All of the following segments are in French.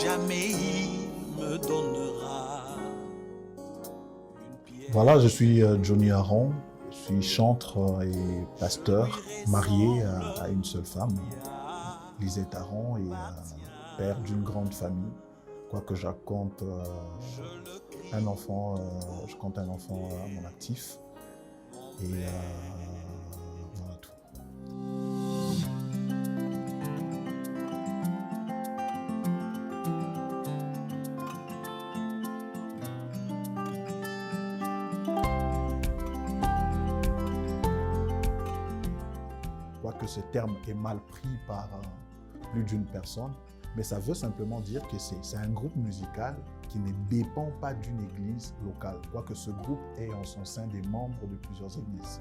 jamais il me donnera une pierre. Voilà, je suis Johnny Aron, je suis chanteur et pasteur, marié à une seule femme, Lisette Aron, et père d'une grande famille. Quoique je compte un enfant, je compte un enfant à mon actif. Et voilà tout. Quoique ce terme est mal pris par plus d'une personne, mais ça veut simplement dire que c'est un groupe musical qui ne dépend pas d'une église locale, quoique ce groupe ait en son sein des membres de plusieurs églises.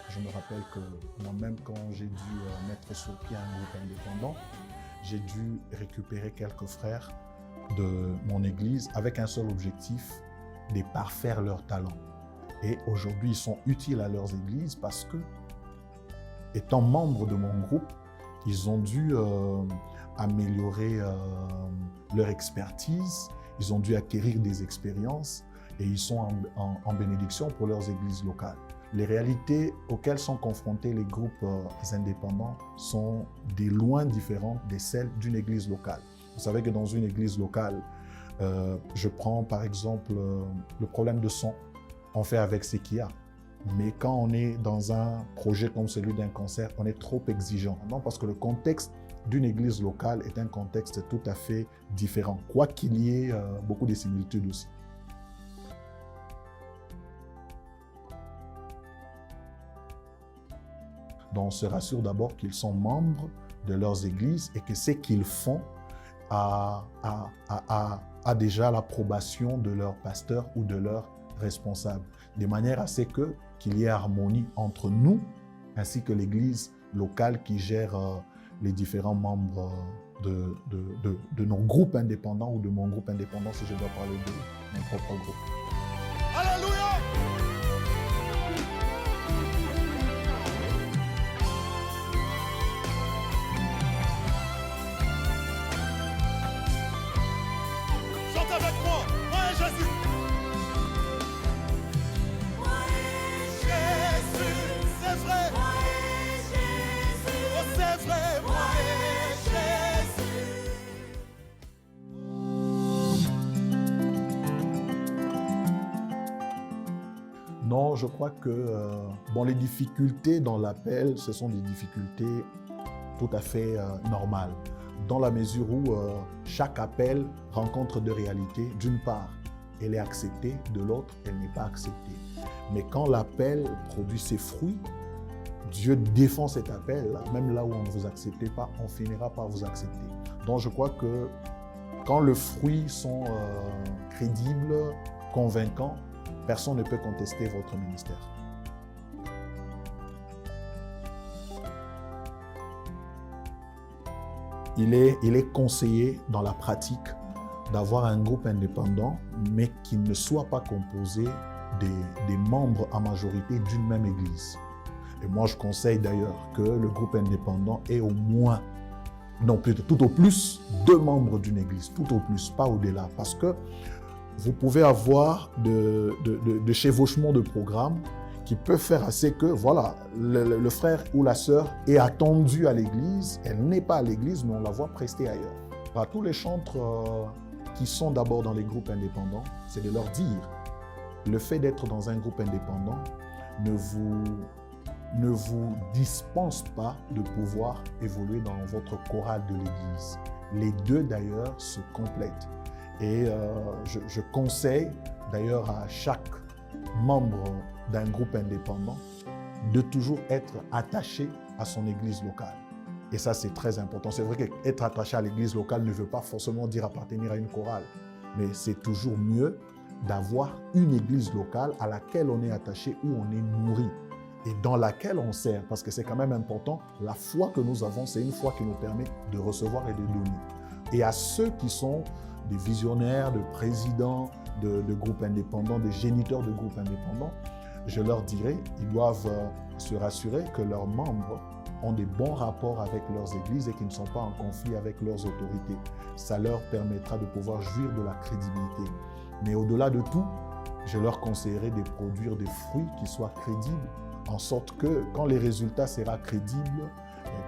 Je me rappelle que moi-même, quand j'ai dû mettre sur pied un groupe indépendant, j'ai dû récupérer quelques frères de mon église avec un seul objectif, de parfaire leurs talents. Et aujourd'hui, ils sont utiles à leurs églises parce que, étant membres de mon groupe, ils ont dû améliorer leur expertise, ils ont dû acquérir des expériences et ils sont en bénédiction pour leurs églises locales. Les réalités auxquelles sont confrontés les groupes indépendants sont de loin différentes de celles d'une église locale. Vous savez que dans une église locale, je prends par exemple le problème de son, on fait avec ce qu'il y a. Mais quand on est dans un projet comme celui d'un concert, on est trop exigeant. Non, parce que le contexte d'une église locale est un contexte tout à fait différent, quoi qu'il y ait beaucoup de similitudes aussi. Donc on se rassure d'abord qu'ils sont membres de leurs églises et que ce qu'ils font a déjà l'approbation de leur pasteur ou de leur responsable, de manière à ce qu'il y ait harmonie entre nous ainsi que l'église locale qui gère les différents membres de nos groupes indépendants ou de mon groupe indépendant, si je dois parler de mon propre groupe. Alléluia! Chante avec moi, moi et Jésus. Moi et Jésus, c'est vrai. Moi et Jésus, oh c'est vrai. Moi et Jésus. Non, je crois que les difficultés dans l'appel, ce sont des difficultés tout à fait normales, dans la mesure où chaque appel rencontre deux réalités. D'une part, elle est acceptée, de l'autre, elle n'est pas acceptée. Mais quand l'appel produit ses fruits, Dieu défend cet appel, même là où on ne vous accepte pas, on finira par vous accepter. Donc je crois que quand les fruits sont crédibles, convaincants, personne ne peut contester votre ministère. Il est conseillé dans la pratique d'avoir un groupe indépendant, mais qui ne soit pas composé des membres à majorité d'une même église. Et moi, je conseille d'ailleurs que le groupe indépendant ait au moins, non plutôt tout au plus, 2 membres d'une église, tout au plus, pas au-delà, parce que vous pouvez avoir de chevauchements de programmes qui peuvent faire assez que, voilà, le frère ou la sœur est attendu à l'église, elle n'est pas à l'église, mais on la voit prester ailleurs. Par tous les chantres qui sont d'abord dans les groupes indépendants, c'est de leur dire, le fait d'être dans un groupe indépendant ne vous dispense pas de pouvoir évoluer dans votre chorale de l'église. Les deux d'ailleurs se complètent. Et je conseille d'ailleurs à chaque membre d'un groupe indépendant de toujours être attaché à son église locale. Et ça, c'est très important. C'est vrai qu'être attaché à l'église locale ne veut pas forcément dire appartenir à une chorale, mais c'est toujours mieux d'avoir une église locale à laquelle on est attaché, où on est nourri et dans laquelle on sert, parce que c'est quand même important. La foi que nous avons, c'est une foi qui nous permet de recevoir et de donner. Et à ceux qui sont des visionnaires, de présidents de groupes indépendants, des géniteurs de groupes indépendants, je leur dirais, ils doivent se rassurer que leurs membres ont des bons rapports avec leurs églises et qu'ils ne sont pas en conflit avec leurs autorités. Ça leur permettra de pouvoir jouir de la crédibilité. Mais au-delà de tout, je leur conseillerais de produire des fruits qui soient crédibles, en sorte que quand les résultats seront crédibles,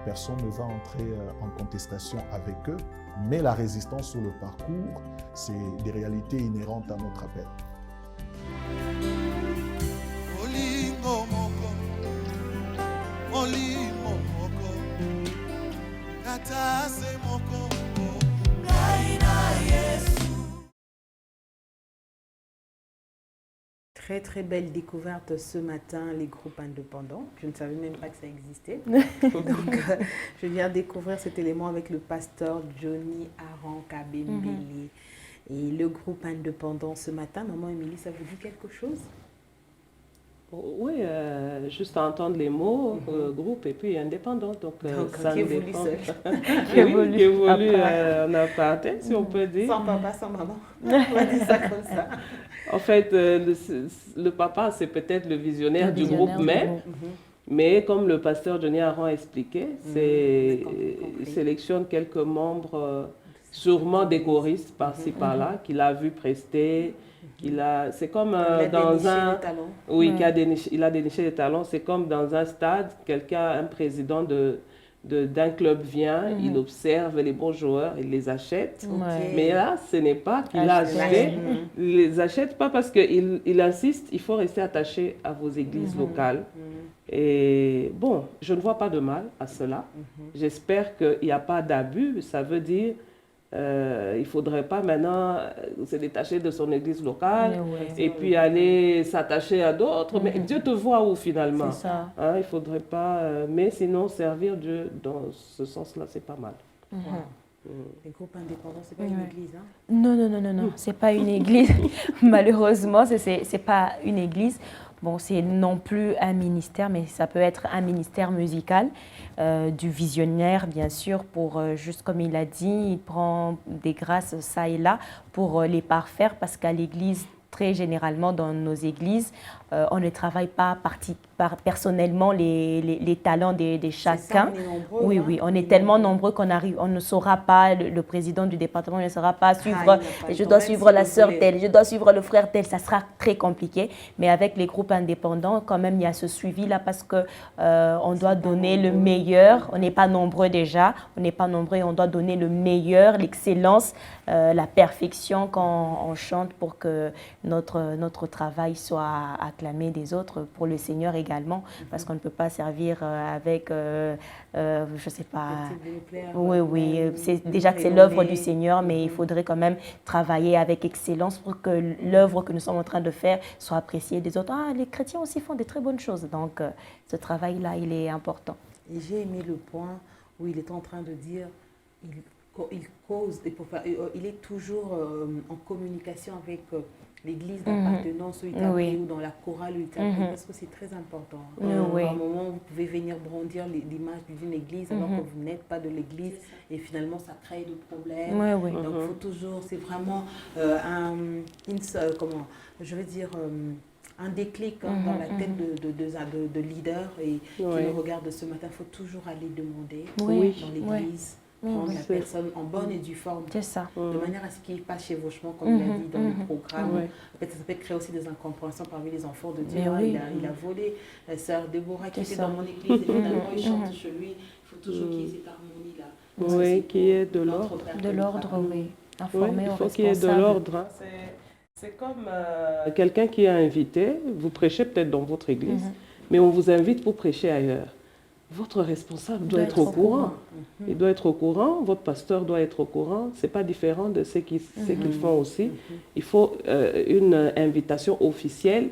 personne ne va entrer en contestation avec eux. Mais la résistance sur le parcours, c'est des réalités inhérentes à notre appel. Olingo moko, olimo moko, katase moko, Gaina Yesu. Très très belle découverte ce matin, les groupes indépendants. Je ne savais même pas que ça existait. Donc je viens découvrir cet élément avec le pasteur Johnny Aran Kabembele. Et le groupe indépendant ce matin, maman Émilie, ça vous dit quelque chose? Oui, juste à entendre les mots, groupe et puis indépendant. Donc ça qui ne évolue dépend seul. qui évolue en aparté, si on peut dire. Sans papa, sans maman. On va dire ça comme ça. En fait, le papa, c'est peut-être le visionnaire du groupe, mais comme le pasteur Johnny Aran a expliqué, il sélectionne quelques membres, sûrement des choristes par-ci par-là, qu'il a vu prester. C'est comme dans un... Oui, il a déniché des talents. C'est comme dans un stade, un président d'un club vient, il observe les bons joueurs, il les achète. Mais là, ce n'est pas qu'il a acheté. Il les achète pas parce qu'il insiste, il faut rester attaché à vos églises locales. Et bon, je ne vois pas de mal à cela. J'espère qu'il n'y a pas d'abus. Ça veut dire il ne faudrait pas maintenant se détacher de son église locale et puis aller s'attacher à d'autres. Mais Dieu te voit où finalement? C'est ça. Hein, il ne faudrait pas... mais sinon, servir Dieu dans ce sens-là, c'est pas mal. Les groupes indépendants, ce n'est pas une église, hein? Non, ce n'est pas une église. Malheureusement, ce n'est pas une église. Bon, c'est non plus un ministère, mais ça peut être un ministère musical, du visionnaire, bien sûr, pour, juste comme il a dit, il prend des grâces ça et là pour les parfaire, parce qu'à l'église, très généralement dans nos églises, on ne travaille pas personnellement les talents de chacun. Oui, on est tellement nombreux on ne saura pas, le président du département ne saura pas suivre, je dois suivre la sœur telle, je dois suivre le frère tel, ça sera très compliqué. Mais avec les groupes indépendants, quand même, il y a ce suivi-là parce qu'on doit donner le meilleur. On n'est pas nombreux déjà, on n'est pas nombreux et on doit donner le meilleur, l'excellence, la perfection quand on chante pour que notre travail soit acclamé des autres, pour le Seigneur également, parce qu'on ne peut pas servir avec, je ne sais pas... C'est l'œuvre du Seigneur, mais il faudrait quand même travailler avec excellence pour que l'œuvre que nous sommes en train de faire soit appréciée des autres. Ah, les chrétiens aussi font de très bonnes choses, donc ce travail-là, il est important. Et j'ai aimé le point où il est en train de dire, il cause, il est toujours en communication avec l'église d'appartenance où il est ou dans la chorale où il est, parce que c'est très important. À un moment, vous pouvez venir brandir l'image d'une église alors que vous n'êtes pas de l'église et finalement ça crée des problèmes. Donc il faut toujours, c'est vraiment un déclic dans la tête de leader et qui nous regarde ce matin. Il faut toujours aller demander dans l'église. Prendre la personne en bonne et due forme, de manière à ce qu'il passe chevauchement, comme il a dit dans le programme. En fait, ça peut créer aussi des incompréhensions parmi les enfants de dire il a volé la sœur Déborah qui était dans mon église, et finalement il chante chez lui. Il faut toujours qu'il y ait cette harmonie-là. Oui, qu'il y ait de l'ordre. De l'ordre, oui. Informer il faut qu'il y ait de l'ordre. C'est comme quelqu'un qui est invité, vous prêchez peut-être dans votre église, mais on vous invite pour prêcher ailleurs. Votre responsable doit être au courant. Il doit être au courant, votre pasteur doit être au courant. Ce n'est pas différent de ce qu'ils font aussi. Il faut une invitation officielle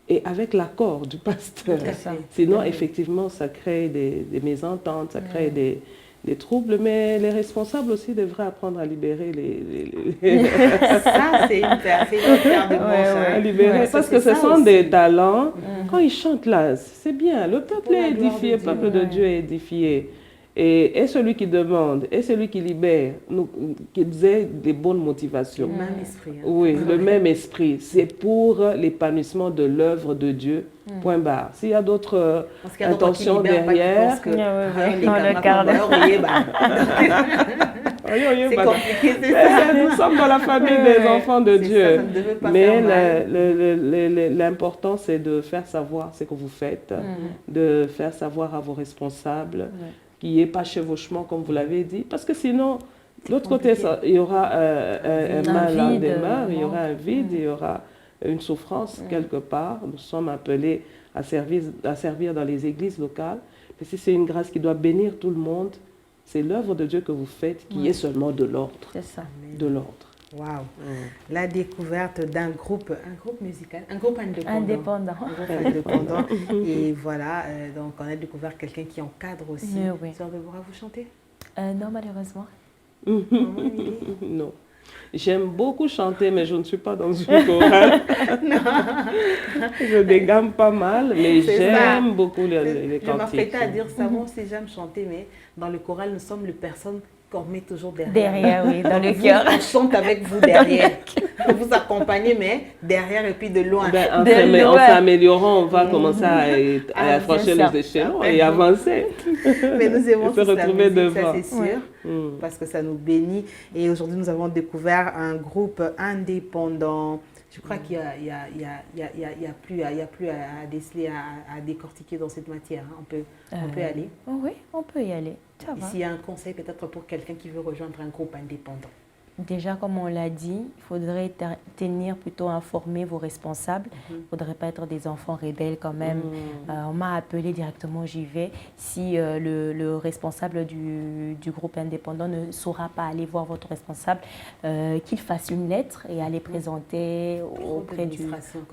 et avec l'accord du pasteur. Sinon, effectivement, ça crée des mésententes, ça crée des troubles, mais les responsables aussi devraient apprendre à libérer Ça, c'est une paire de manches. À libérer, parce que ce sont des talents. Quand ils chantent là, c'est bien. Le peuple est édifié, le peuple de Dieu est édifié. Et celui qui demande, et celui qui libère, qu'ils aient des bonnes motivations. Le même esprit. Hein. Oui, le même esprit. C'est pour l'épanouissement de l'œuvre de Dieu, point barre. S'il y a d'autres intentions derrière... C'est compliqué, c'est ça. Nous sommes dans la famille des enfants de Dieu. Mais l'important, c'est de faire savoir ce que vous faites, de faire savoir à vos responsables, qu'il n'y ait pas chevauchement, comme vous l'avez dit. Parce que sinon, de l'autre côté, il y aura un mal en demeure, il y aura un vide, il y aura une souffrance quelque part. Nous sommes appelés à servir dans les églises locales. Mais si c'est une grâce qui doit bénir tout le monde, c'est l'œuvre de Dieu que vous faites qui est seulement de l'ordre. C'est ça. De l'ordre. Waouh. La découverte d'un groupe musical, un groupe indépendant. Et voilà, donc on a découvert quelqu'un qui encadre aussi. Sœur Deborah, vous chantez? Non, malheureusement. Non. J'aime beaucoup chanter, mais je ne suis pas dans une chorale. Je dégamme pas mal, mais j'aime beaucoup les cantiques. Je m'apprêtais à dire ça, moi aussi j'aime chanter, mais dans le choral, nous sommes les personnes qu'on met toujours derrière. Derrière, oui, dans le cœur. On chante avec vous derrière. On vous accompagne, mais derrière et puis de loin. En s'améliorant, on va commencer à franchir les échelons et avancer. Mais nous aimons se retrouver devant. Ça c'est sûr, parce que ça nous bénit. Et aujourd'hui, nous avons découvert un groupe indépendant. Je crois qu'il n'y a plus à déceler, à décortiquer dans cette matière. On peut y aller. Oui, on peut y aller. S'il y a un conseil peut-être pour quelqu'un qui veut rejoindre un groupe indépendant. Déjà, comme on l'a dit, il faudrait tenir plutôt informer vos responsables. Il ne faudrait pas être des enfants rebelles quand même. On m'a appelé directement, j'y vais. Si le responsable du groupe indépendant ne saura pas aller voir votre responsable, qu'il fasse une lettre et aller présenter auprès du...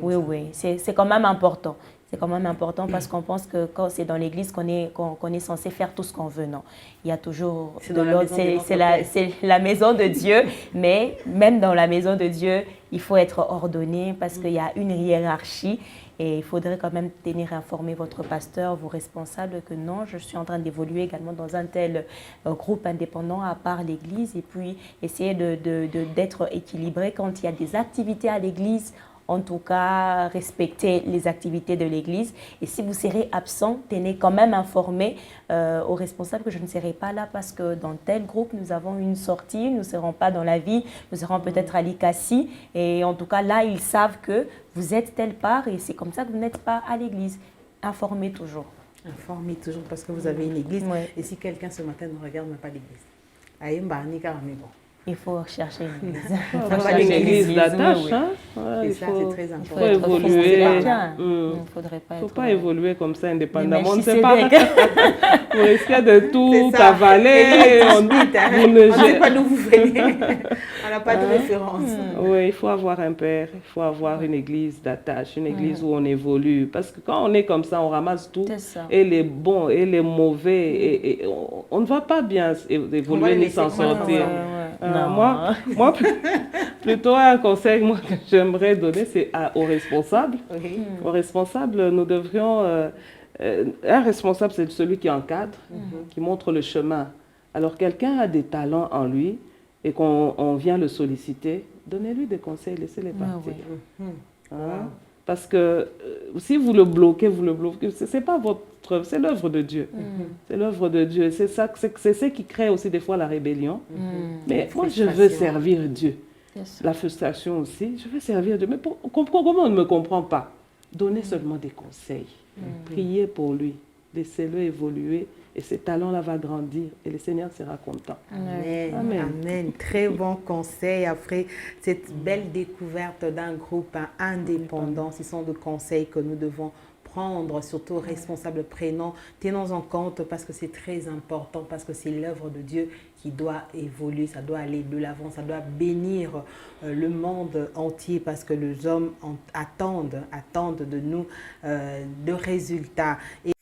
Oui, c'est quand même important. C'est quand même important parce qu'on pense que quand c'est dans l'église qu'on est censé faire tout ce qu'on veut. Non, il y a toujours de l'ordre. C'est la maison de Dieu, mais même dans la maison de Dieu, il faut être ordonné parce qu'il y a une hiérarchie et il faudrait quand même tenir informé votre pasteur, vos responsables que non, je suis en train d'évoluer également dans un tel groupe indépendant à part l'église et puis essayer d'être équilibré quand il y a des activités à l'église. En tout cas, respectez les activités de l'Église. Et si vous serez absent, tenez quand même informé aux responsables que je ne serai pas là parce que dans tel groupe, nous avons une sortie, nous ne serons pas dans la ville, nous serons peut-être à l'ICACI. Et en tout cas, là, ils savent que vous êtes telle part et c'est comme ça que vous n'êtes pas à l'Église. Informez toujours. Informez toujours parce que vous avez une Église. Et si quelqu'un ce matin ne regarde même pas l'Église, il faut chercher une église. Une église d'attache. C'est très important. Il faut évoluer. Il ne faudrait pas faut pas évoluer comme ça indépendamment. On ne sait pas. Vous risquez de tout avaler. On ne sait pas d'où vous venez. On n'a pas de référence. Oui, il faut avoir un père. Il faut avoir une église d'attache, une église où on évolue. Parce que quand on est comme ça, on ramasse tout. Et les bons et les mauvais. Et on ne va pas bien évoluer ni s'en sortir. Moi, plutôt un conseil que j'aimerais donner, c'est aux responsables. Aux responsables, nous devrions... un responsable, c'est celui qui encadre, qui montre le chemin. Alors, quelqu'un a des talents en lui et qu'on vient le solliciter, donnez-lui des conseils, laissez-les partir. Parce que si vous le bloquez, c'est pas c'est l'œuvre de Dieu. C'est l'œuvre de Dieu. C'est ce qui crée aussi des fois la rébellion. Mais moi, je veux servir Dieu. La frustration aussi, je veux servir Dieu. Mais comment on ne me comprend pas? Donnez seulement des conseils. Priez pour lui. Laissez-le évoluer. Et ces talents-là vont grandir et le Seigneur sera content. Amen. Très bon conseil après cette belle découverte d'un groupe indépendant. Ce sont des conseils que nous devons prendre, surtout responsable, tenons en compte parce que c'est très important, parce que c'est l'œuvre de Dieu qui doit évoluer, ça doit aller de l'avant, ça doit bénir le monde entier parce que les hommes attendent de nous de résultats. Et